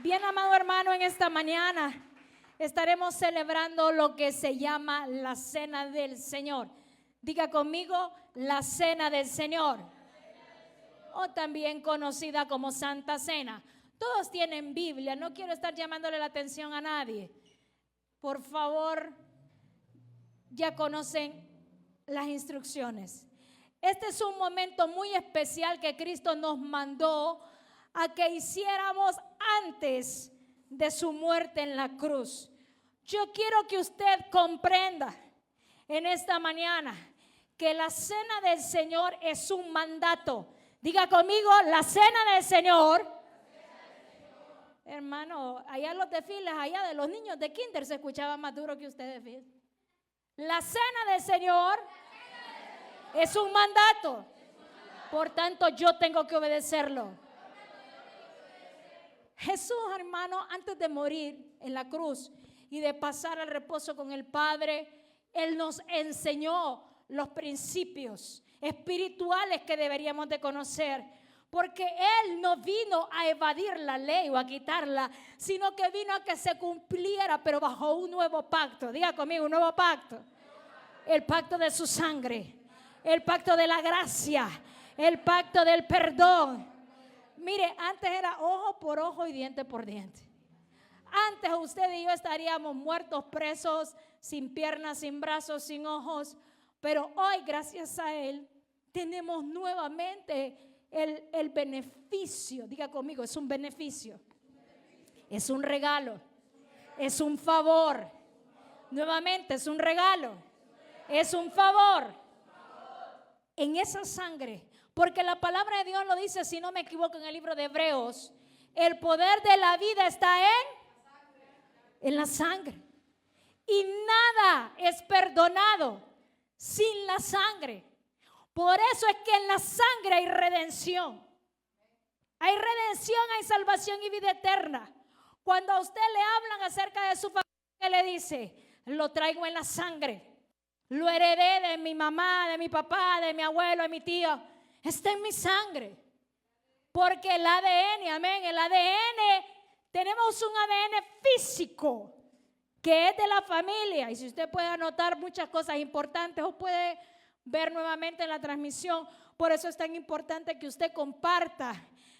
Bien, amado hermano, en esta mañana estaremos celebrando lo que se llama la Cena del Señor. Diga conmigo, la Cena del Señor, o también conocida como Santa Cena. Todos tienen Biblia, no quiero estar llamándole la atención a nadie. Por favor, ya conocen las instrucciones. Este es un momento muy especial que Cristo nos mandó a que hiciéramos antes de su muerte en la cruz. Yo quiero que usted comprenda en esta mañana que la Cena del Señor es un mandato. Diga conmigo, la Cena del Señor. Hermano, allá los desfiles, allá de los niños de kinder se escuchaba más duro que ustedes. La Cena del Señor es un mandato. Por tanto, yo tengo que obedecerlo. Jesús, hermano, antes de morir en la cruz y de pasar al reposo con el Padre, Él nos enseñó los principios espirituales que deberíamos de conocer. Porque Él no vino a evadir la ley o a quitarla, sino que vino a que se cumpliera, pero bajo un nuevo pacto. Diga conmigo, un nuevo pacto. El pacto de su sangre, el pacto de la gracia, el pacto del perdón. Mire, antes era ojo por ojo y diente por diente. Antes usted y yo estaríamos muertos, presos, sin piernas, sin brazos, sin ojos. Pero hoy, gracias a Él, tenemos nuevamente el beneficio. Diga conmigo, es un beneficio. Es un regalo. Es un favor. Nuevamente, es un regalo. Es un favor. En esa sangre. Porque la palabra de Dios lo dice, si no me equivoco, en el libro de Hebreos, el poder de la vida está en la sangre. Y nada es perdonado sin la sangre. Por eso es que en la sangre hay redención. Hay redención, hay salvación y vida eterna. Cuando a usted le hablan acerca de su familia, ¿qué le dice? Lo traigo en la sangre. Lo heredé de mi mamá, de mi papá, de mi abuelo, de mi tío. Está en mi sangre. Porque el ADN, amén, el ADN, tenemos un ADN físico que es de la familia. Y si usted puede anotar muchas cosas importantes o puede ver nuevamente en la transmisión, por eso es tan importante que usted comparta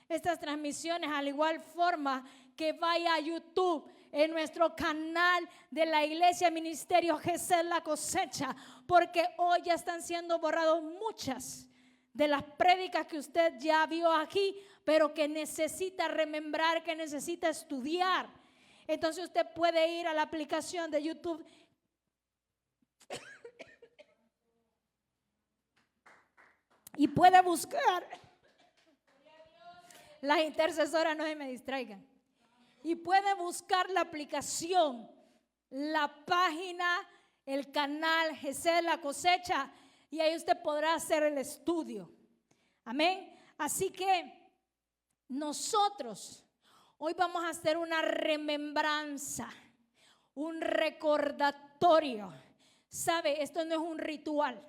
estas transmisiones, al igual forma que vaya a YouTube, en nuestro canal de la Iglesia Ministerio Gesed La Cosecha, porque hoy ya están siendo borrados muchas de las prédicas que usted ya vio aquí, pero que necesita remembrar, que necesita estudiar. Entonces usted puede ir a la aplicación de YouTube y puede buscar. Las intercesoras no se me distraigan. Y puede buscar la aplicación, la página, el canal Gesed La Cosecha, y ahí usted podrá hacer el estudio. Amén. Así que nosotros hoy vamos a hacer una remembranza, un recordatorio. ¿Sabe? Esto no es un ritual.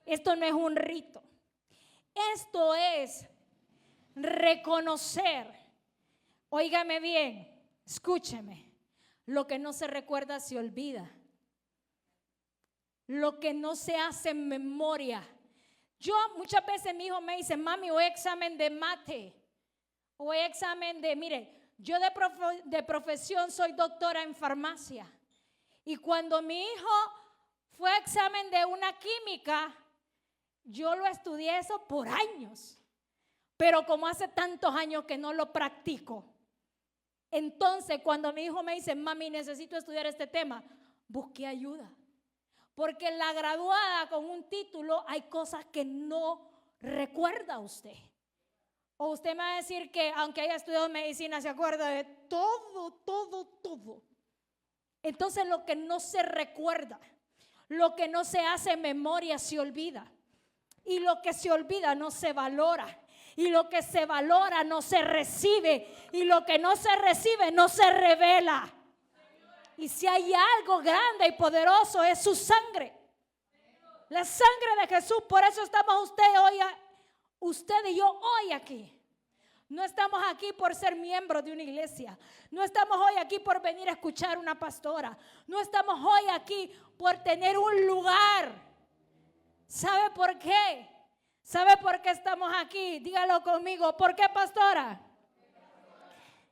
Esto no es un rito. Esto es reconocer. Óigame bien, escúcheme. Lo que no se recuerda se olvida. Lo que no se hace en memoria. Yo muchas veces mi hijo me dice, mami, hoy examen de mate, hoy examen de, mire, yo de profesión soy doctora en farmacia. Y cuando mi hijo fue a examen de una química, yo lo estudié eso por años. Pero como hace tantos años que no lo practico, entonces cuando mi hijo me dice, mami, necesito estudiar este tema, busqué ayuda. Porque la graduada con un título hay cosas que no recuerda usted. O usted me va a decir que aunque haya estudiado medicina se acuerda de todo. Entonces lo que no se recuerda, lo que no se hace en memoria se olvida. Y lo que se olvida no se valora. Y lo que se valora no se recibe. Y lo que no se recibe no se revela. Y si hay algo grande y poderoso es su sangre. La sangre de Jesús. Por eso estamos usted y yo hoy aquí. No estamos aquí por ser miembros de una iglesia. No estamos hoy aquí por venir a escuchar una pastora. No estamos hoy aquí por tener un lugar. ¿Sabe por qué? ¿Sabe por qué estamos aquí? Dígalo conmigo. ¿Por qué, pastora?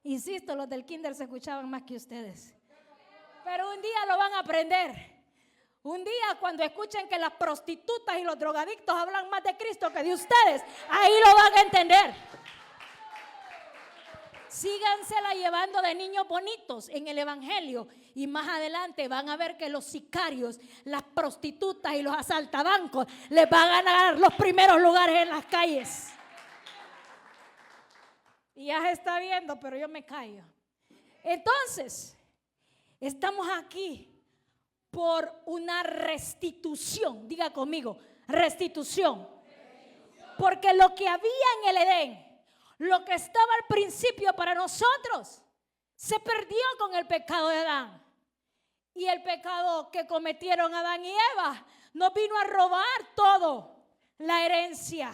Insisto, los del kinder se escuchaban más que ustedes. Pero un día lo van a aprender. Un día cuando escuchen que las prostitutas y los drogadictos hablan más de Cristo que de ustedes, ahí lo van a entender. Sígansela llevando de niños bonitos en el evangelio y más adelante van a ver que los sicarios, las prostitutas y los asaltabancos les van a ganar los primeros lugares en las calles. Y ya se está viendo, pero yo me callo. Entonces, estamos aquí por una restitución. Diga conmigo, restitución. Porque lo que había en el Edén, lo que estaba al principio para nosotros, se perdió con el pecado de Adán. Y el pecado que cometieron Adán y Eva nos vino a robar todo, la herencia.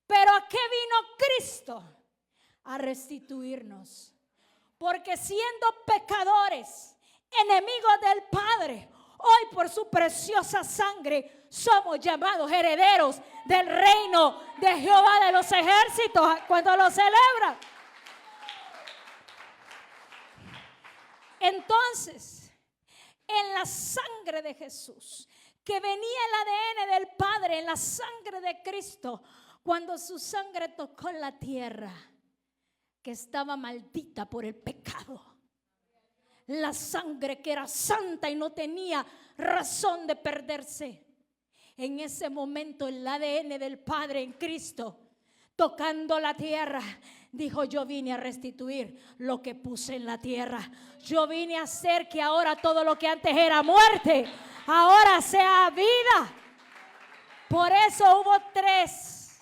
Pero ¿a qué vino Cristo? A restituirnos. Porque siendo pecadores, enemigos del Padre, hoy por su preciosa sangre somos llamados herederos del reino de Jehová de los ejércitos cuando lo celebran. Entonces, en la sangre de Jesús, que venía el ADN del Padre, en la sangre de Cristo, cuando su sangre tocó la tierra, que estaba maldita por el pecado. La sangre que era santa y no tenía razón de perderse. En ese momento el ADN del Padre en Cristo, tocando la tierra, dijo: yo vine a restituir lo que puse en la tierra. Yo vine a hacer que ahora todo lo que antes era muerte, ahora sea vida. Por eso hubo tres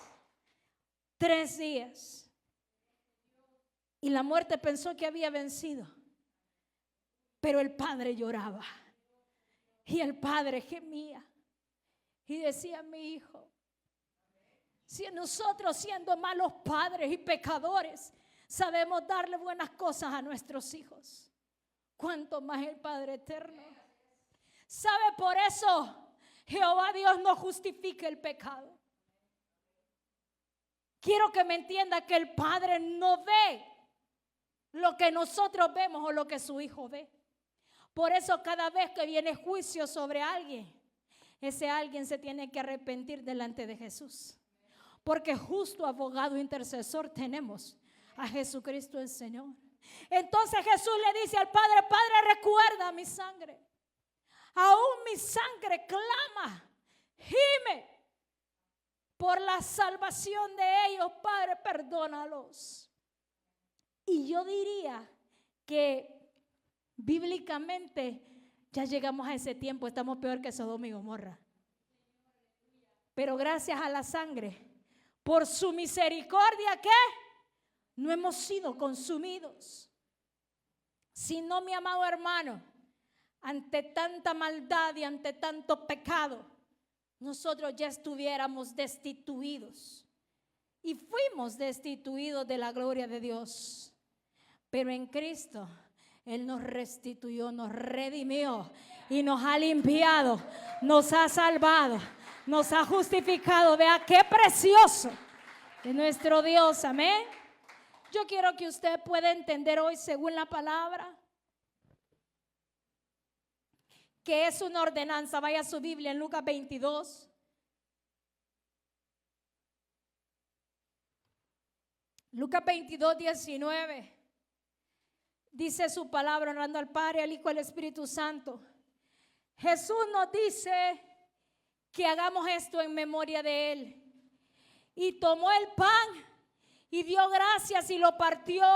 días. Y la muerte pensó que había vencido. Pero el Padre lloraba. Y el Padre gemía. Y decía: mi hijo, si nosotros siendo malos padres y pecadores sabemos darle buenas cosas a nuestros hijos, ¿cuánto más el Padre eterno? ¿Sabe? Por eso Jehová Dios no justifica el pecado. Quiero que me entienda que el Padre no ve lo que nosotros vemos o lo que su hijo ve. Por eso cada vez que viene juicio sobre alguien, ese alguien se tiene que arrepentir delante de Jesús. Porque justo abogado intercesor tenemos a Jesucristo el Señor. Entonces Jesús le dice al Padre: Padre, recuerda mi sangre. Aún mi sangre clama, gime por la salvación de ellos. Padre, perdónalos. Y yo diría que bíblicamente ya llegamos a ese tiempo, estamos peor que Sodoma y Gomorra. Pero gracias a la sangre, por su misericordia, ¿qué? No hemos sido consumidos. Si no, mi amado hermano, ante tanta maldad y ante tanto pecado, nosotros ya estuviéramos destituidos. Y fuimos destituidos de la gloria de Dios. Pero en Cristo Él nos restituyó, nos redimió y nos ha limpiado, nos ha salvado, nos ha justificado. Vea qué precioso es nuestro Dios, amén. Yo quiero que usted pueda entender hoy, según la palabra, que es una ordenanza. Vaya a su Biblia en Lucas 22. Lucas 22, 19. Dice su palabra, honrando al Padre, al Hijo y al Espíritu Santo. Jesús nos dice que hagamos esto en memoria de Él. Y tomó el pan y dio gracias y lo partió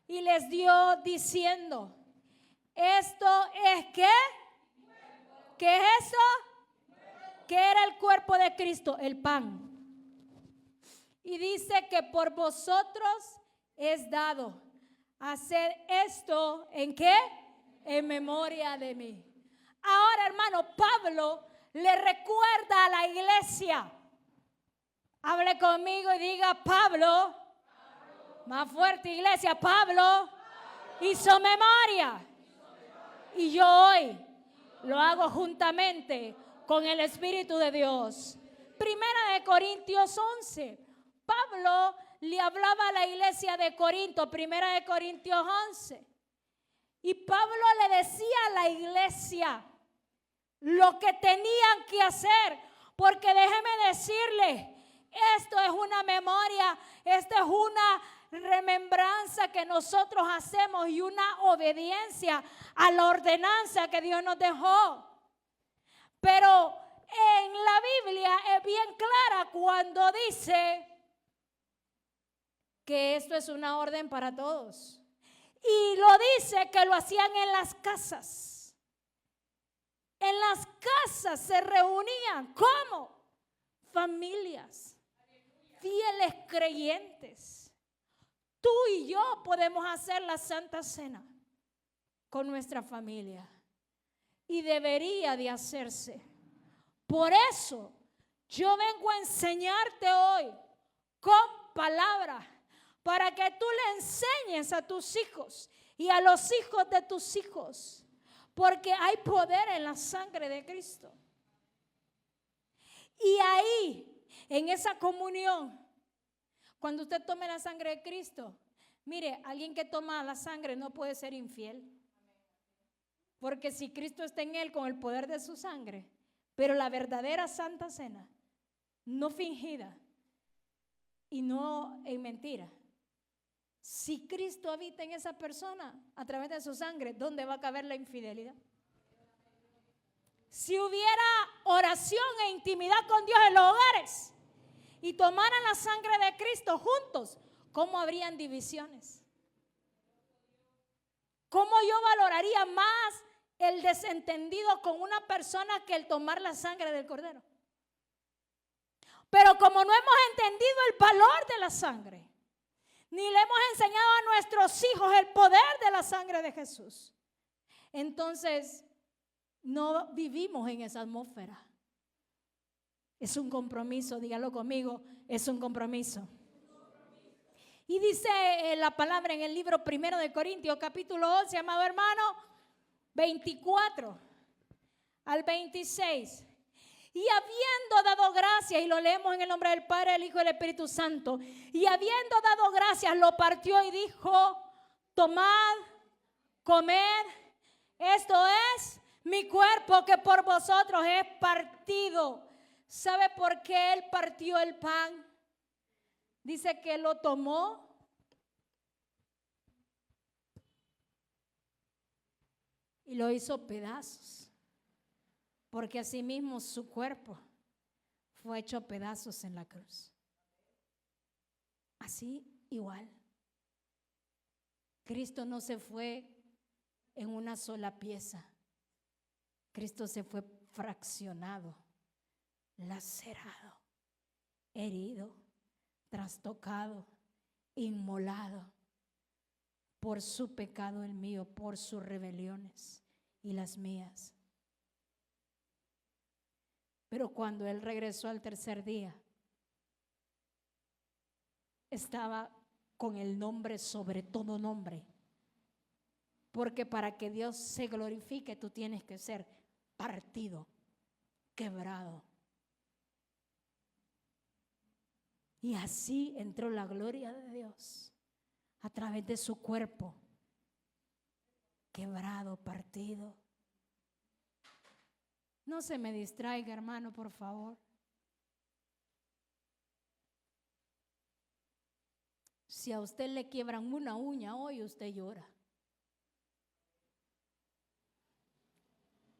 y les dio diciendo: esto es ¿qué? ¿Qué es eso? ¿Qué era el cuerpo de Cristo? El pan. Y dice que por vosotros es dado hacer esto, ¿en qué? En memoria de mí. Ahora, hermano, Pablo le recuerda a la iglesia. Hable conmigo y diga: Pablo Más fuerte, iglesia. Pablo hizo memoria. Y yo hoy lo hago juntamente con el Espíritu de Dios. Primera de Corintios 11. Pablo le hablaba a la iglesia de Corinto. Primera de Corintios 11. Y Pablo le decía a la iglesia lo que tenían que hacer. Porque déjeme decirle, esto es una memoria, esto es una remembranza que nosotros hacemos y una obediencia a la ordenanza que Dios nos dejó. Pero en la Biblia es bien clara cuando dice que esto es una orden para todos. Y lo dice que lo hacían en las casas. En las casas se reunían, ¿cómo? Familias, fieles creyentes. Tú y yo podemos hacer la Santa Cena con nuestra familia. Y debería de hacerse. Por eso yo vengo a enseñarte hoy con palabras para que tú le enseñes a tus hijos y a los hijos de tus hijos. Porque hay poder en la sangre de Cristo. Y ahí, en esa comunión, cuando usted tome la sangre de Cristo, mire, alguien que toma la sangre no puede ser infiel. Porque si Cristo está en él con el poder de su sangre, pero la verdadera Santa Cena, no fingida y no en mentira. Si Cristo habita en esa persona a través de su sangre, ¿dónde va a caber la infidelidad? Si hubiera oración e intimidad con Dios en los hogares y tomaran la sangre de Cristo juntos, ¿cómo habrían divisiones? ¿Cómo yo valoraría más el desentendido con una persona que el tomar la sangre del Cordero? Pero como no hemos entendido el valor de la sangre, ni le hemos enseñado a nuestros hijos el poder de la sangre de Jesús, entonces no vivimos en esa atmósfera. Es un compromiso, dígalo conmigo, es un compromiso. Y dice la palabra en el libro 1 de Corintios, capítulo 11, amado hermano, 24 al 26. Y habiendo dado gracias, y lo leemos en el nombre del Padre, del Hijo y del Espíritu Santo, y habiendo dado gracias, lo partió y dijo: tomad, comed, esto es mi cuerpo que por vosotros es partido. ¿Sabe por qué él partió el pan? Dice que lo tomó y lo hizo pedazos. Porque asimismo su cuerpo fue hecho pedazos en la cruz. Así igual. Cristo no se fue en una sola pieza. Cristo se fue fraccionado, lacerado, herido, trastocado, inmolado por su pecado el mío, por sus rebeliones y las mías. Pero cuando él regresó al tercer día, estaba con el nombre sobre todo nombre. Porque para que Dios se glorifique, tú tienes que ser partido, quebrado. Y así entró la gloria de Dios a través de su cuerpo, quebrado, partido. No se me distraiga, hermano, por favor. Si a usted le quiebran una uña hoy, usted llora.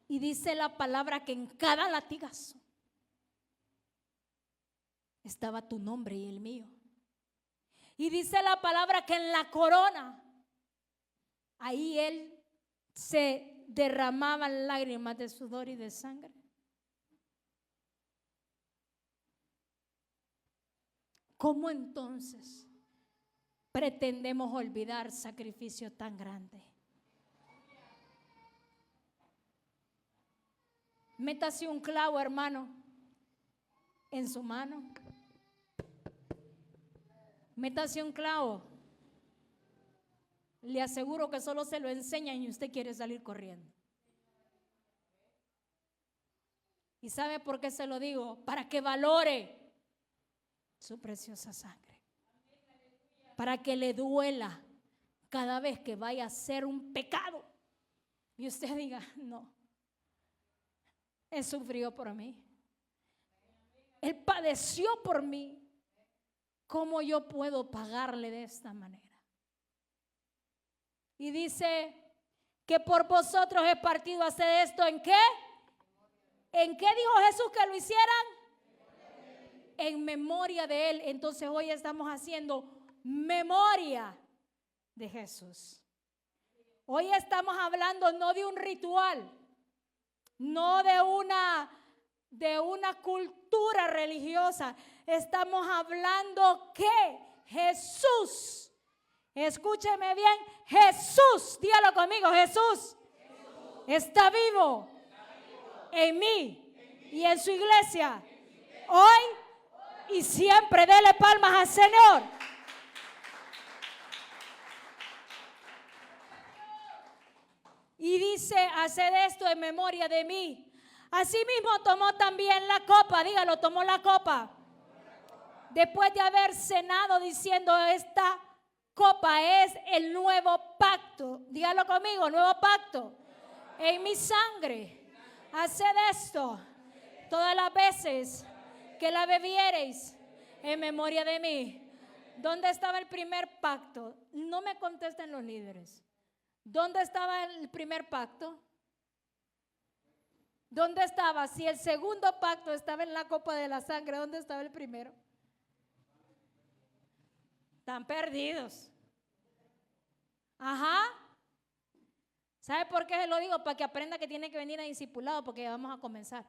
Y dice la palabra que en cada latigazo estaba tu nombre y el mío. Y dice la palabra que en la corona, ahí él se derramaban lágrimas de sudor y de sangre. ¿Cómo entonces pretendemos olvidar sacrificio tan grande? Métase un clavo, hermano, en su mano. Métase un clavo le aseguro que solo se lo enseñan y usted quiere salir corriendo. ¿Y sabe por qué se lo digo? Para que valore su preciosa sangre. Para que le duela cada vez que vaya a hacer un pecado. Y usted diga, no, Él sufrió por mí. Él padeció por mí. ¿Cómo yo puedo pagarle de esta manera? Y dice que por vosotros he partido a hacer esto. ¿En qué? ¿En qué dijo Jesús que lo hicieran? En memoria de Él. Entonces hoy estamos haciendo memoria de Jesús. Hoy estamos hablando no de un ritual, no de una cultura religiosa. Estamos hablando que Jesús, escúcheme bien, Jesús, dígalo conmigo, Jesús está vivo en mí y en su iglesia hoy y siempre. Dele palmas al Señor. Y dice, haced esto en memoria de mí. Asimismo tomó también la copa, dígalo, tomó la copa. Después de haber cenado diciendo, esta copa es el nuevo pacto. Dígalo conmigo, nuevo pacto. En mi sangre. Haced esto todas las veces que la bebiereis en memoria de mí. ¿Dónde estaba el primer pacto? No me contesten los líderes. ¿Dónde estaba el primer pacto? ¿Dónde estaba? Si el segundo pacto estaba en la copa de la sangre, ¿dónde estaba el primero? Están perdidos. Ajá. ¿Sabe por qué se lo digo? Para que aprenda que tiene que venir a discipulado, porque ya vamos a comenzar.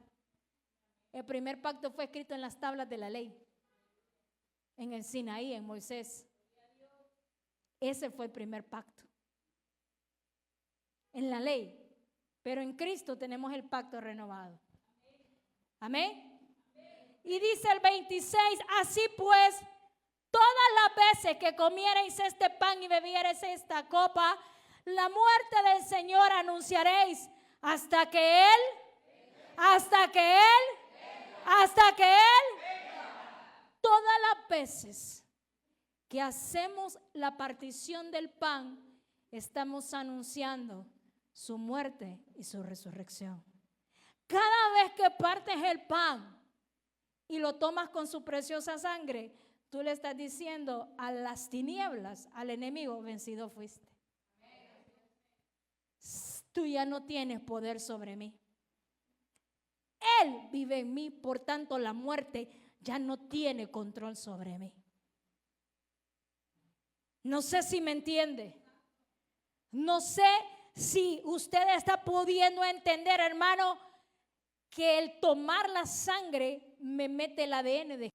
El primer pacto fue escrito en las tablas de la ley, en el Sinaí, en Moisés. Ese fue el primer pacto. En la ley. Pero en Cristo tenemos el pacto renovado. Amén. Y dice el 26, así pues, todas las veces que comiereis este pan y bebiereis esta copa, la muerte del Señor anunciaréis hasta que Él todas las veces que hacemos la partición del pan, estamos anunciando su muerte y su resurrección. Cada vez que partes el pan y lo tomas con su preciosa sangre, tú le estás diciendo a las tinieblas, al enemigo, vencido fuiste. Tú ya no tienes poder sobre mí. Él vive en mí, por tanto la muerte ya no tiene control sobre mí. No sé si me entiende. No sé si usted está pudiendo entender, hermano, que el tomar la sangre me mete el ADN de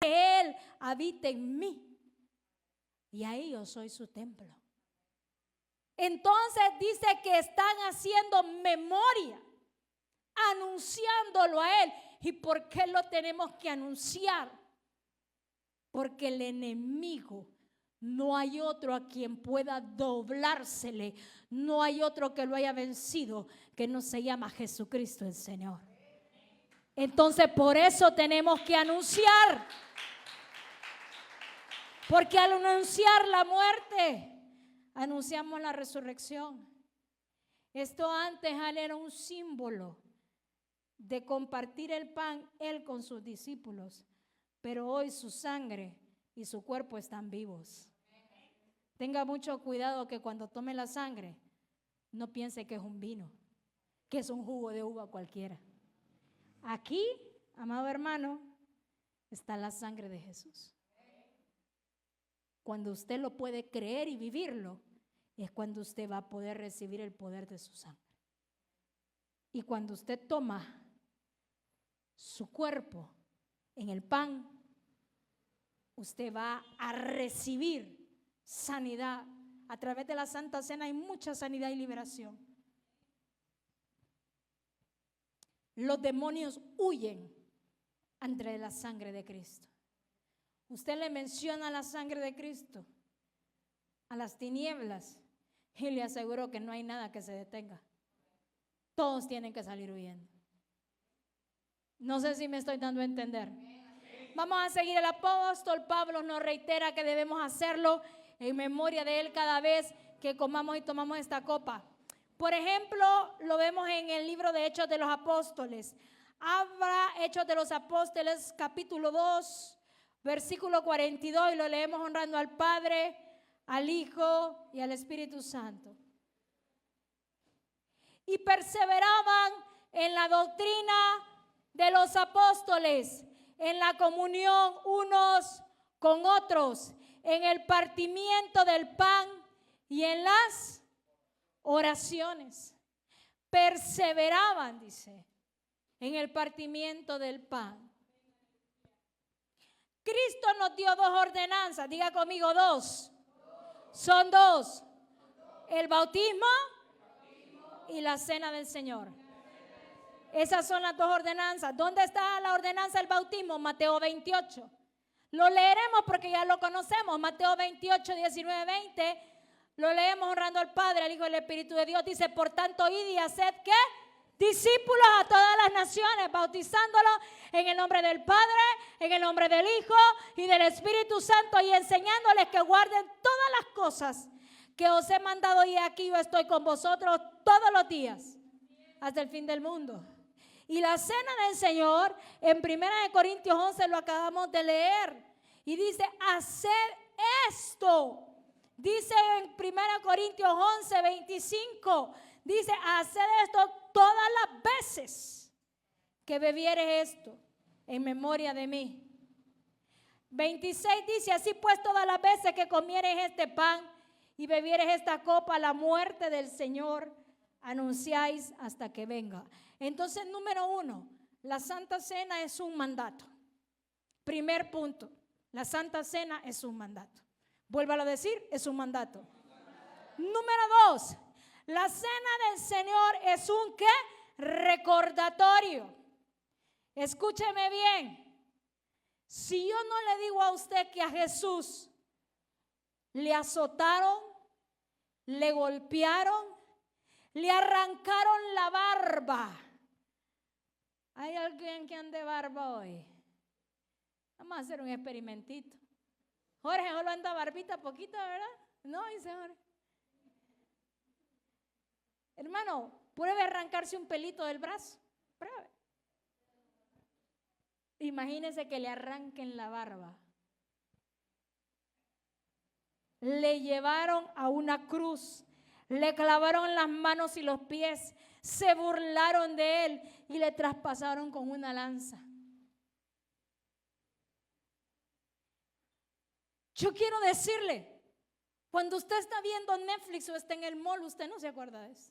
que Él habita en mí. Y ahí yo soy su templo. Entonces dice que están haciendo memoria, anunciándolo a Él. ¿Y por qué lo tenemos que anunciar? Porque el enemigo, no hay otro a quien pueda doblársele, no hay otro que lo haya vencido que no se llama Jesucristo el Señor. Entonces por eso tenemos que anunciar. Porque al anunciar la muerte, anunciamos la resurrección. Esto antes era un símbolo de compartir el pan, Él con sus discípulos. Pero hoy su sangre y su cuerpo están vivos. Tenga mucho cuidado que cuando tome la sangre, no piense que es un vino, que es un jugo de uva cualquiera. Aquí, amado hermano, está la sangre de Jesús. Cuando usted lo puede creer y vivirlo, es cuando usted va a poder recibir el poder de su sangre. Y cuando usted toma su cuerpo en el pan, usted va a recibir sanidad. A través de la Santa Cena hay mucha sanidad y liberación. Los demonios huyen ante la sangre de Cristo. usted le menciona la sangre de Cristo a las tinieblas y le aseguro que no hay nada que se detenga. Todos tienen que salir huyendo. No sé si me estoy dando a entender. Vamos a seguir. El apóstol Pablo nos reitera que debemos hacerlo en memoria de él cada vez que comamos y tomamos esta copa. Por ejemplo, lo vemos en el libro de Hechos de los Apóstoles. Habla Hechos de los Apóstoles, capítulo 2, versículo 42, y lo leemos honrando al Padre, al Hijo y al Espíritu Santo. Y perseveraban en la doctrina de los apóstoles, en la comunión unos con otros, en el partimiento del pan y en las oraciones. Perseveraban, dice, en el partimiento del pan. Cristo nos dio dos ordenanzas, diga conmigo dos. Son dos: el bautismo y la cena del Señor. Esas son las dos ordenanzas. ¿Dónde está la ordenanza del bautismo? Mateo 28. Lo leeremos porque ya lo conocemos. Mateo 28, 19, 20. Lo leemos honrando al Padre, al Hijo y al Espíritu de Dios. Dice, por tanto, id y haced, ¿qué? Discípulos a todas las naciones, bautizándolos en el nombre del Padre, en el nombre del Hijo y del Espíritu Santo, y enseñándoles que guarden todas las cosas que os he mandado, y aquí yo estoy con vosotros todos los días hasta el fin del mundo. Y la cena del Señor en 1 Corintios 11 lo acabamos de leer y dice, haced esto. Dice en 1 Corintios 11, 25, dice, haced esto todas las veces que bebieres esto en memoria de mí. 26 dice, así pues todas las veces que comieres este pan y bebieres esta copa, la muerte del Señor anunciáis hasta que venga. Entonces, número 1, la Santa Cena es un mandato. Primer punto, la Santa Cena es un mandato. Vuélvalo a decir, es un mandato. Número 2, la cena del Señor es un ¿qué? Recordatorio. Escúcheme bien. Si yo no le digo a usted que a Jesús le azotaron, le golpearon, le arrancaron la barba. ¿Hay alguien que ande barba hoy? Vamos a hacer un experimentito. Jorge solo anda barbita poquito, ¿verdad? No, dice Jorge. Hermano, pruebe arrancarse un pelito del brazo. Pruebe. Imagínese que le arranquen la barba. Le llevaron a una cruz, le clavaron las manos y los pies, se burlaron de él y le traspasaron con una lanza. Yo quiero decirle, cuando usted está viendo Netflix o está en el mall, usted no se acuerda de eso.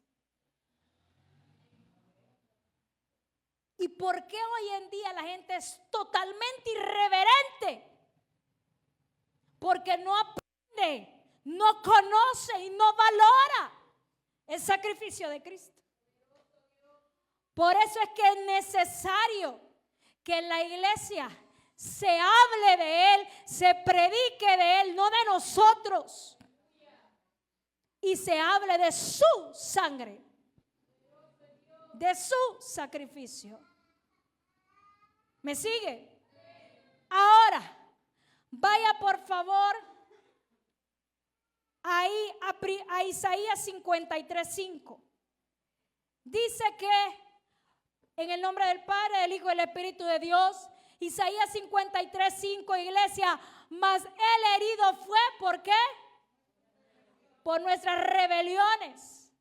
¿Y por qué hoy en día la gente es totalmente irreverente? Porque no aprende, no conoce y no valora el sacrificio de Cristo. Por eso es que es necesario que en la iglesia se hable de Él, se predique de Él, no de nosotros. Y se hable de su sangre, de su sacrificio. ¿Me sigue? Ahora, vaya por favor ahí a Isaías 53:5. Dice que en el nombre del Padre, del Hijo y del Espíritu de Dios, Isaías 53:5, iglesia, mas el herido fue, ¿por qué? Por nuestras rebeliones,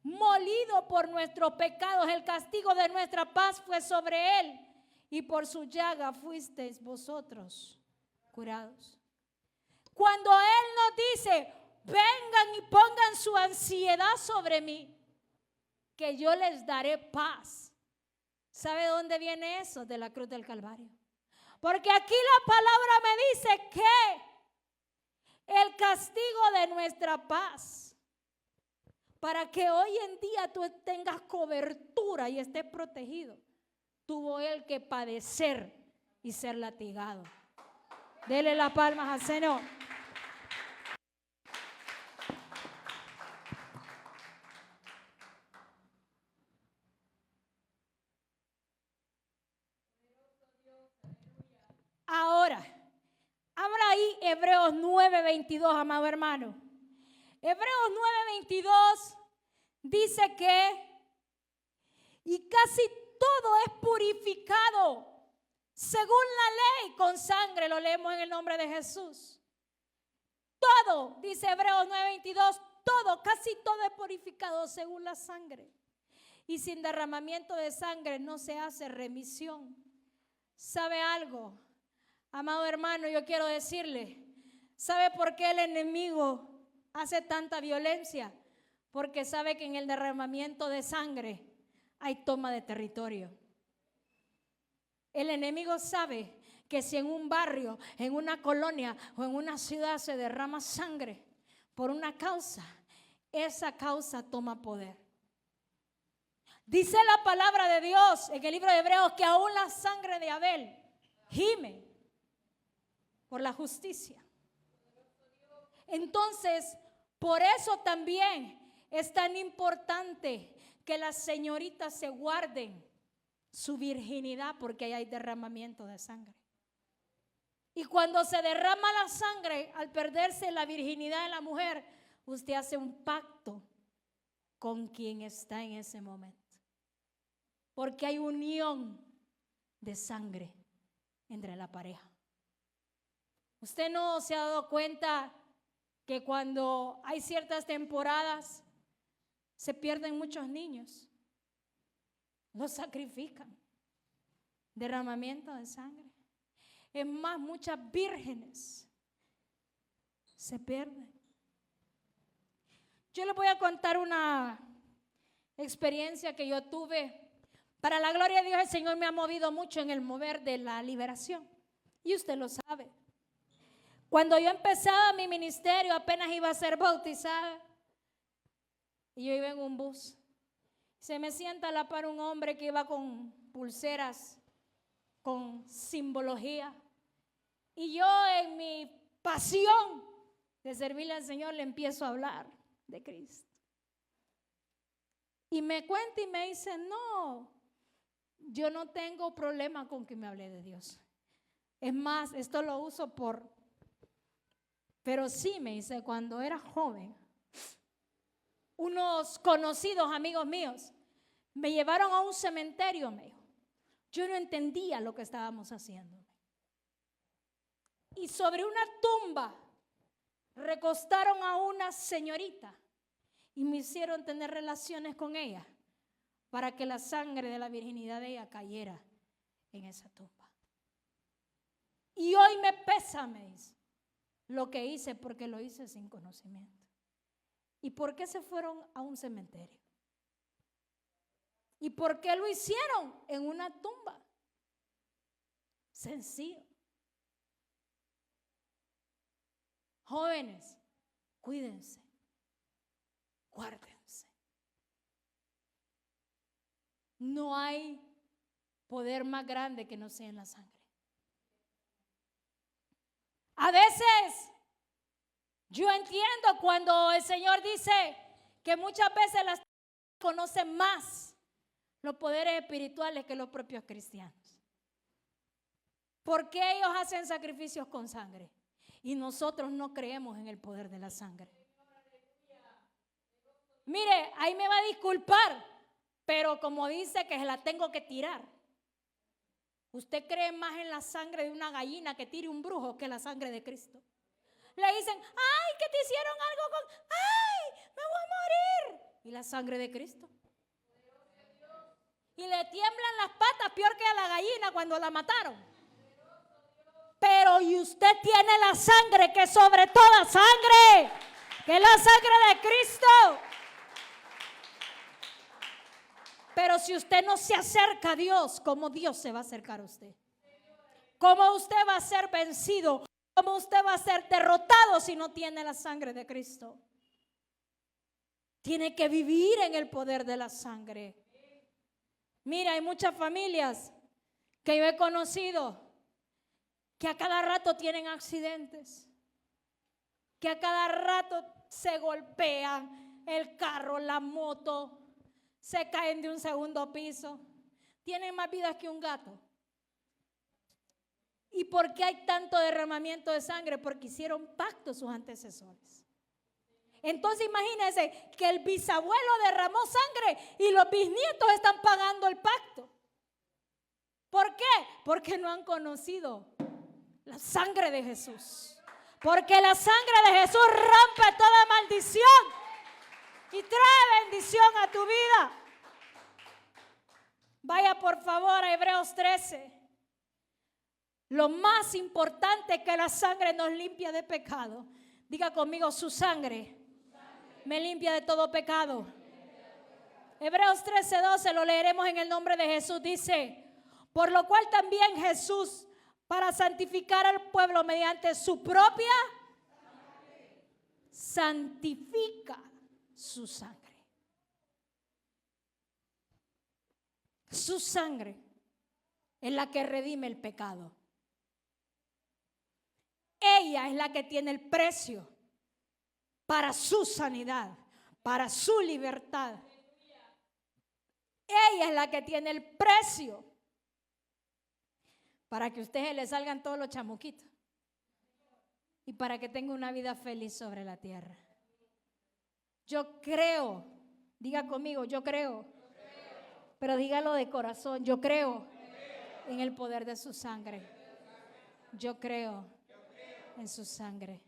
molido por nuestros pecados, el castigo de nuestra paz fue sobre él, y por su llaga fuisteis vosotros curados. Cuando Él nos dice, vengan y pongan su ansiedad sobre mí, que yo les daré paz. ¿Sabe dónde viene eso? De la cruz del Calvario. Porque aquí la palabra me dice que el castigo de nuestra paz, para que hoy en día tú tengas cobertura y estés protegido, tuvo Él que padecer y ser latigado. Dele las palmas al Señor. Ahora, abra ahí Hebreos 9:22, amado hermano. Hebreos 9:22 dice que y casi todo es purificado según la ley con sangre. Lo leemos en el nombre de Jesús. Todo, dice Hebreos 9:22, todo, casi todo es purificado según la sangre. Y sin derramamiento de sangre no se hace remisión. ¿Sabe algo? Amado hermano, yo quiero decirle, ¿sabe por qué el enemigo hace tanta violencia? Porque sabe que en el derramamiento de sangre hay toma de territorio. El enemigo sabe que si en un barrio, en una colonia o en una ciudad se derrama sangre por una causa, esa causa toma poder. Dice la palabra de Dios en el libro de Hebreos que aún la sangre de Abel gime por la justicia. Entonces, por eso también es tan importante que las señoritas se guarden su virginidad, porque ahí hay derramamiento de sangre. Y cuando se derrama la sangre, al perderse la virginidad de la mujer, usted hace un pacto con quien está en ese momento. Porque hay unión de sangre entre la pareja. ¿Usted no se ha dado cuenta que cuando hay ciertas temporadas se pierden muchos niños? Los sacrifican. Derramamiento de sangre. Es más, muchas vírgenes se pierden. Yo les voy a contar una experiencia que yo tuve. Para la gloria de Dios, el Señor me ha movido mucho en el mover de la liberación. Y usted lo sabe. Cuando yo empezaba mi ministerio, apenas iba a ser bautizada. Y yo iba en un bus. Se me sienta a la par un hombre que iba con pulseras, con simbología. Y yo en mi pasión de servirle al Señor le empiezo a hablar de Cristo. Y me cuenta y me dice, no, yo no tengo problema con que me hable de Dios. Es más, esto lo uso pero sí, me dice, cuando era joven, unos conocidos amigos míos me llevaron a un cementerio, me dijo. Yo no entendía lo que estábamos haciendo. Y sobre una tumba recostaron a una señorita y me hicieron tener relaciones con ella para que la sangre de la virginidad de ella cayera en esa tumba. Y hoy me pesa, me dice, lo que hice, porque lo hice sin conocimiento. ¿Y por qué se fueron a un cementerio? ¿Y por qué lo hicieron en una tumba? Sencillo. Jóvenes, cuídense, guárdense. No hay poder más grande que no sea en la sangre. A veces yo entiendo cuando el Señor dice que muchas veces las conocen más los poderes espirituales que los propios cristianos. ¿Por qué ellos hacen sacrificios con sangre? Y nosotros no creemos en el poder de la sangre. Mire, ahí me va a disculpar, pero como dice que se la tengo que tirar. ¿Usted cree más en la sangre de una gallina que tire un brujo que la sangre de Cristo? Le dicen, ay, que te hicieron algo con, ay, me voy a morir. ¿Y la sangre de Cristo? Y le tiemblan las patas peor que a la gallina cuando la mataron. Pero y usted tiene la sangre que es sobre toda sangre, que es la sangre de Cristo. Pero si usted no se acerca a Dios, ¿cómo Dios se va a acercar a usted? ¿Cómo usted va a ser vencido? ¿Cómo usted va a ser derrotado si no tiene la sangre de Cristo? Tiene que vivir en el poder de la sangre. Mira, hay muchas familias que yo he conocido que a cada rato tienen accidentes, que a cada rato se golpean el carro, la moto, se caen de un segundo piso, tienen más vidas que un gato. ¿Y por qué hay tanto derramamiento de sangre? Porque hicieron pacto sus antecesores. Entonces imagínense que el bisabuelo derramó sangre y los bisnietos están pagando el pacto. ¿Por qué? Porque no han conocido la sangre de Jesús. Porque la sangre de Jesús rompe toda maldición y trae bendición a tu vida. Vaya por favor a Hebreos 13. Lo más importante es que la sangre nos limpia de pecado. Diga conmigo, su sangre me limpia de todo pecado. Hebreos 13:12 lo leeremos en el nombre de Jesús. Dice, por lo cual también Jesús, para santificar al pueblo mediante su propia santifica su sangre. Su sangre es la que redime el pecado. Ella es la que tiene el precio para su sanidad, para su libertad. Ella es la que tiene el precio para que a ustedes le salgan todos los chamuquitos y para que tenga una vida feliz sobre la tierra. Yo creo, diga conmigo, yo creo, pero dígalo de corazón, yo creo en el poder de su sangre. Yo creo en su sangre.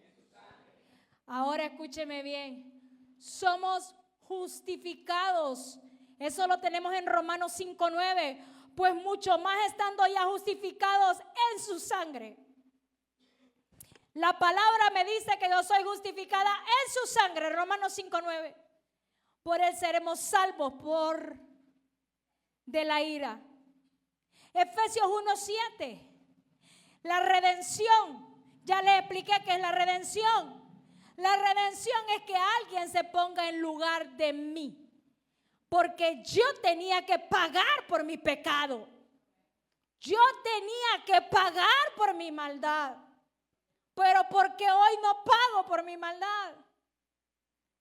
Ahora escúcheme bien, somos justificados. Eso lo tenemos en Romanos 5:9. Pues mucho más estando ya justificados en su sangre. La palabra me dice que yo soy justificada en su sangre. Romanos 5:9. Por él seremos salvos por de la ira. Efesios 1:7. La redención. Ya les expliqué qué es la redención. La redención es que alguien se ponga en lugar de mí. Porque yo tenía que pagar por mi pecado. Yo tenía que pagar por mi maldad. Pero porque hoy no pago por mi maldad.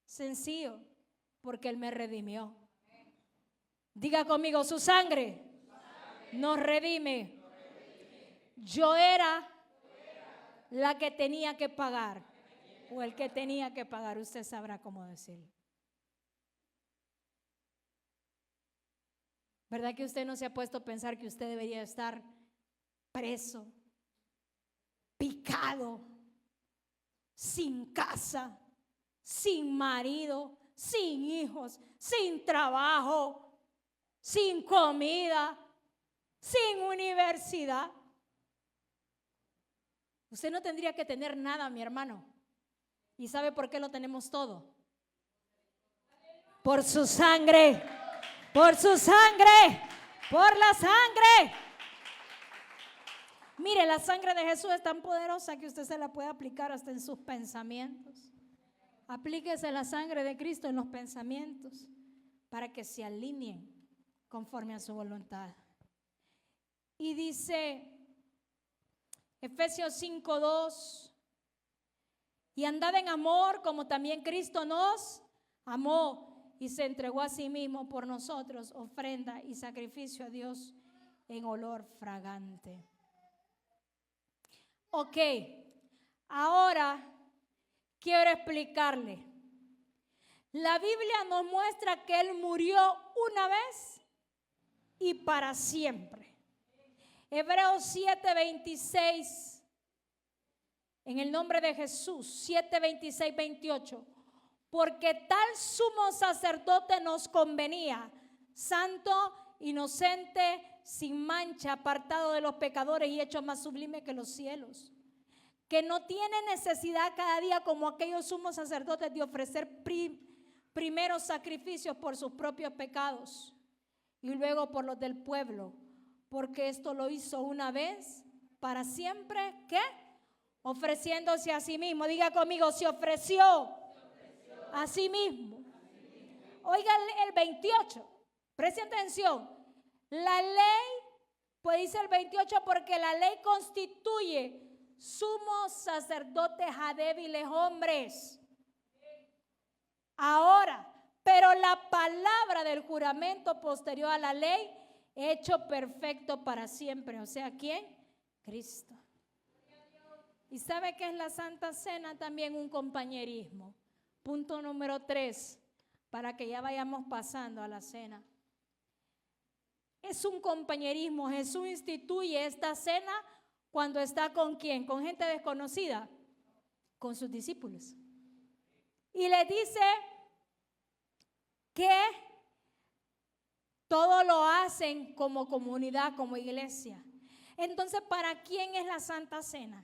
Sencillo, porque Él me redimió. Diga conmigo, su sangre nos redime. Yo era la que tenía que pagar. O el que tenía que pagar, usted sabrá cómo decirlo. ¿Verdad que usted no se ha puesto a pensar que usted debería estar preso, picado, sin casa, sin marido, sin hijos, sin trabajo, sin comida, sin universidad? Usted no tendría que tener nada, mi hermano. ¿Y sabe por qué lo tenemos todo? Por su sangre. Por su sangre, por la sangre. Mire, la sangre de Jesús es tan poderosa que usted se la puede aplicar hasta en sus pensamientos. Aplíquese la sangre de Cristo en los pensamientos para que se alineen conforme a su voluntad. Y dice Efesios 5:2, y andad en amor como también Cristo nos amó y se entregó a sí mismo por nosotros, ofrenda y sacrificio a Dios en olor fragante. Ok, ahora quiero explicarle. La Biblia nos muestra que Él murió una vez y para siempre. Hebreos 7:26, en el nombre de Jesús, 7:26-28. Porque tal sumo sacerdote nos convenía, santo, inocente, sin mancha, apartado de los pecadores y hecho más sublime que los cielos, que no tiene necesidad cada día como aquellos sumos sacerdotes de ofrecer primeros sacrificios por sus propios pecados y luego por los del pueblo, porque esto lo hizo una vez para siempre, ¿qué? Ofreciéndose a sí mismo. Diga conmigo, se ofreció a sí mismo. Oigan el 28, presten atención. La ley Pues dice el 28, porque la ley constituye sumos sacerdotes a débiles hombres. Ahora, pero la palabra del juramento posterior a la ley, hecho perfecto para siempre. O sea, ¿quién? Cristo. ¿Y sabe qué es la Santa Cena? También un compañerismo. Punto número 3, para que ya vayamos pasando a la cena. Es un compañerismo. Jesús instituye esta cena cuando está ¿con quién? ¿Con gente desconocida? Con sus discípulos. Y les dice que todo lo hacen como comunidad, como iglesia. Entonces, ¿para quién es la Santa Cena?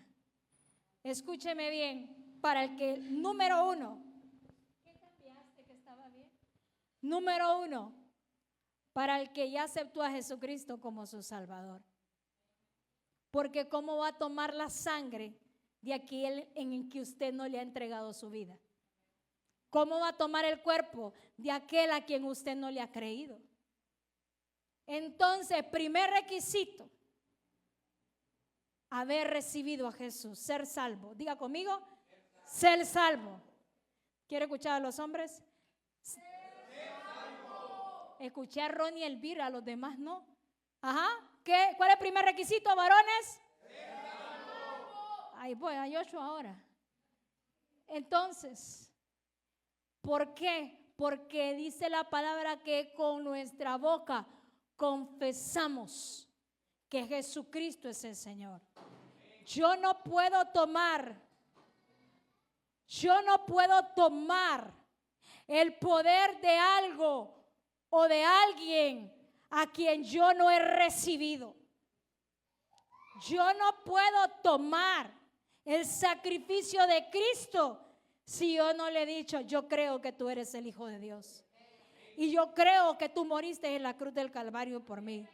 Escúcheme bien, para el que, número 1, ¿qué cambiaste que estaba bien? Número 1, para el que ya aceptó a Jesucristo como su Salvador. Porque ¿cómo va a tomar la sangre de aquel en el que usted no le ha entregado su vida? ¿Cómo va a tomar el cuerpo de aquel a quien usted no le ha creído? Entonces, primer requisito, haber recibido a Jesús, ser salvo. Diga conmigo, ser salvo. ¿Quiere escuchar a los hombres? Ser salvo. Escuché a Ronnie y Elvira, a los demás no. Ajá. ¿Qué? ¿Cuál es el primer requisito, varones? Ser salvo. Ahí voy a Joshua ahora. Entonces, ¿por qué? Porque dice la palabra que con nuestra boca confesamos que Jesucristo es el Señor. Yo no puedo tomar el poder de algo o de alguien a quien yo no he recibido. Yo no puedo tomar el sacrificio de Cristo si yo no le he dicho, yo creo que tú eres el Hijo de Dios. Y yo creo que tú moriste en la cruz del Calvario por mí.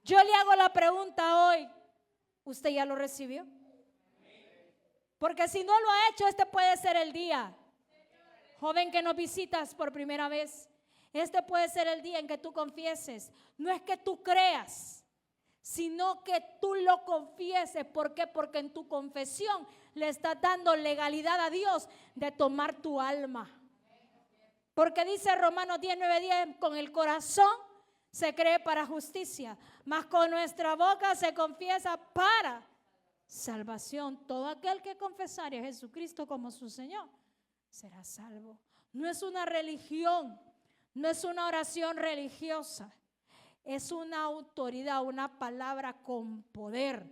Yo le hago la pregunta hoy, ¿usted ya lo recibió? Porque si no lo ha hecho, este puede ser el día. Joven que nos visitas por primera vez, este puede ser el día en que tú confieses. No es que tú creas, sino que tú lo confieses. ¿Por qué? Porque en tu confesión le estás dando legalidad a Dios de tomar tu alma. Porque dice Romanos 10:9-10, con el corazón se cree para justicia, mas con nuestra boca se confiesa para salvación. Todo aquel que confesare a Jesucristo como su Señor será salvo. No es una religión, no es una oración religiosa, es una autoridad, una palabra con poder.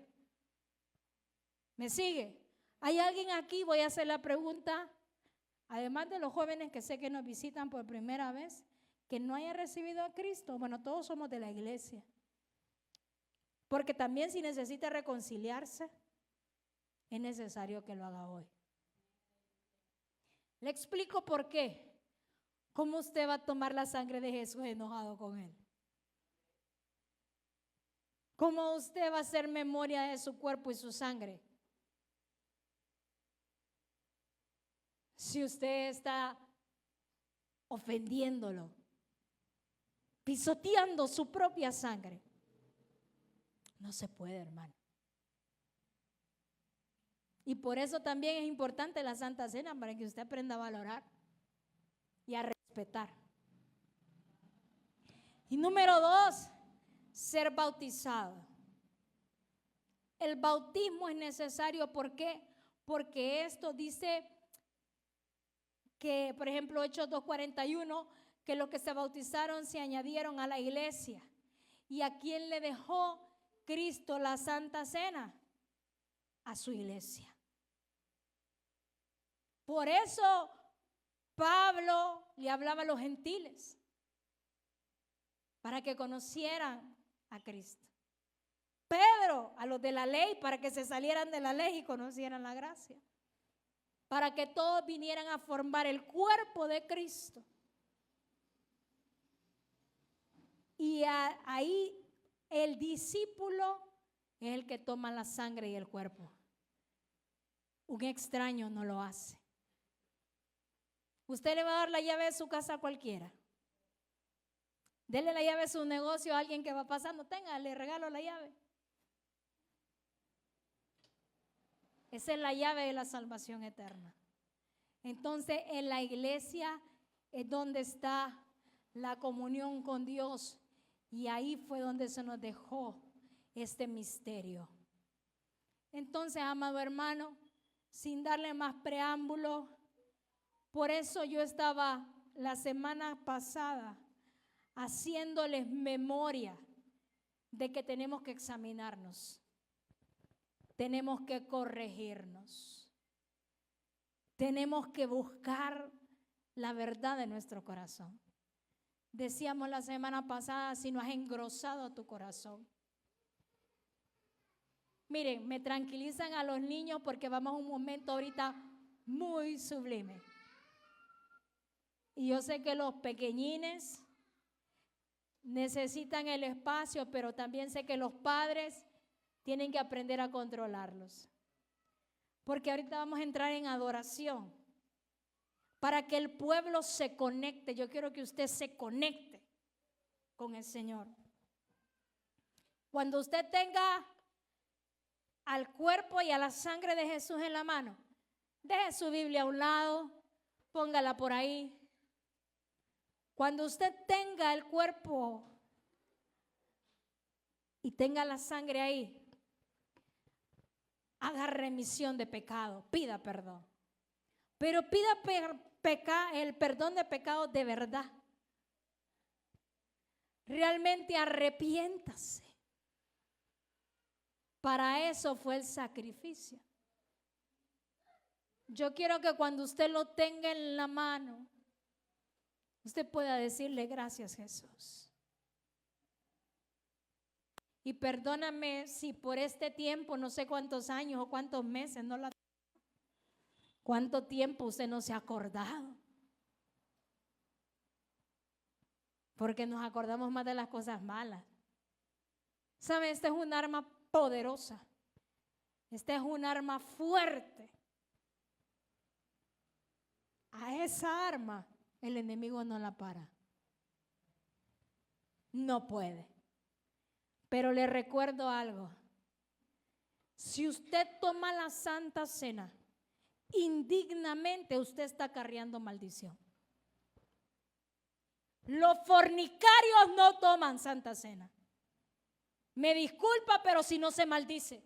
¿Me sigue? ¿Hay alguien aquí? Voy a hacer la pregunta, además de los jóvenes que sé que nos visitan por primera vez, que no haya recibido a Cristo. Bueno, todos somos de la iglesia. Porque también si necesita reconciliarse, es necesario que lo haga hoy. Le explico por qué. ¿Cómo usted va a tomar la sangre de Jesús enojado con Él? ¿Cómo usted va a hacer memoria de su cuerpo y su sangre? Si usted está ofendiéndolo, pisoteando su propia sangre. No se puede, hermano. Y por eso también es importante la Santa Cena, para que usted aprenda a valorar y a respetar. Y número 2, ser bautizado. El bautismo es necesario, ¿por qué? Porque esto dice que, por ejemplo, Hechos 2:41, que los que se bautizaron se añadieron a la iglesia. ¿Y a quién le dejó Cristo la Santa Cena? A su iglesia. Por eso Pablo le hablaba a los gentiles, para que conocieran a Cristo. Pedro a los de la ley, para que se salieran de la ley y conocieran la gracia. Para que todos vinieran a formar el cuerpo de Cristo. Y ahí el discípulo es el que toma la sangre y el cuerpo. Un extraño no lo hace. Usted le va a dar la llave de su casa a cualquiera. Dele la llave de su negocio a alguien que va pasando. Tenga, le regalo la llave. Esa es la llave de la salvación eterna. Entonces, en la iglesia es donde está la comunión con Dios. Y ahí fue donde se nos dejó este misterio. Entonces, amado hermano, sin darle más preámbulo, por eso yo estaba la semana pasada haciéndoles memoria de que tenemos que examinarnos, tenemos que corregirnos, tenemos que buscar la verdad de nuestro corazón. Decíamos la semana pasada, si no has engrosado tu corazón. Miren, me tranquilizan a los niños porque vamos a un momento ahorita muy sublime. Y yo sé que los pequeñines necesitan el espacio, pero también sé que los padres tienen que aprender a controlarlos. Porque ahorita vamos a entrar en adoración. Para que el pueblo se conecte, yo quiero que usted se conecte con el Señor. Cuando usted tenga al cuerpo y a la sangre de Jesús en la mano, deje su Biblia a un lado, póngala por ahí. Cuando usted tenga el cuerpo y tenga la sangre ahí, haga remisión de pecado, pida perdón. Pero pida el perdón de pecado de verdad. Realmente arrepiéntase. Para eso fue el sacrificio. Yo quiero que cuando usted lo tenga en la mano, usted pueda decirle gracias, Jesús. Y perdóname si por este tiempo, no sé cuántos años o cuántos meses, cuánto tiempo usted no se ha acordado. Porque nos acordamos más de las cosas malas. ¿Sabe? Esta es un arma poderosa. Esta es un arma fuerte. A esa arma el enemigo no la para. No puede. Pero le recuerdo algo. Si usted toma la Santa Cena, indignamente usted está acarreando maldición. Los fornicarios no toman Santa Cena. Me disculpa, pero si no se maldice.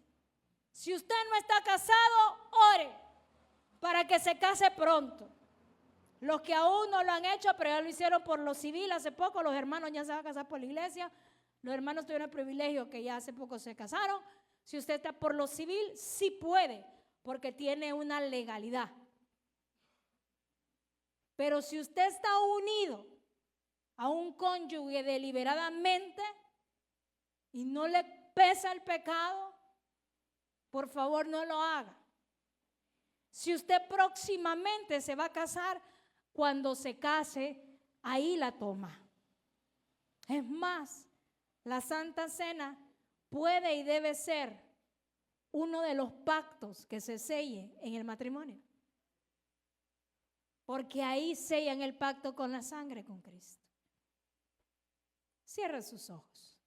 Si usted no está casado, ore para que se case pronto. Los que aún no lo han hecho, pero ya lo hicieron por lo civil hace poco, los hermanos ya se van a casar por la iglesia. Los hermanos tuvieron el privilegio que ya hace poco se casaron. Si usted está por lo civil, sí puede, porque tiene una legalidad. Pero si usted está unido a un cónyuge deliberadamente y no le pesa el pecado, por favor no lo haga. Si usted próximamente se va a casar, cuando se case, ahí la toma. Es más, la Santa Cena puede y debe ser uno de los pactos que se selle en el matrimonio. Porque ahí sellan el pacto con la sangre con Cristo. Cierre sus ojos.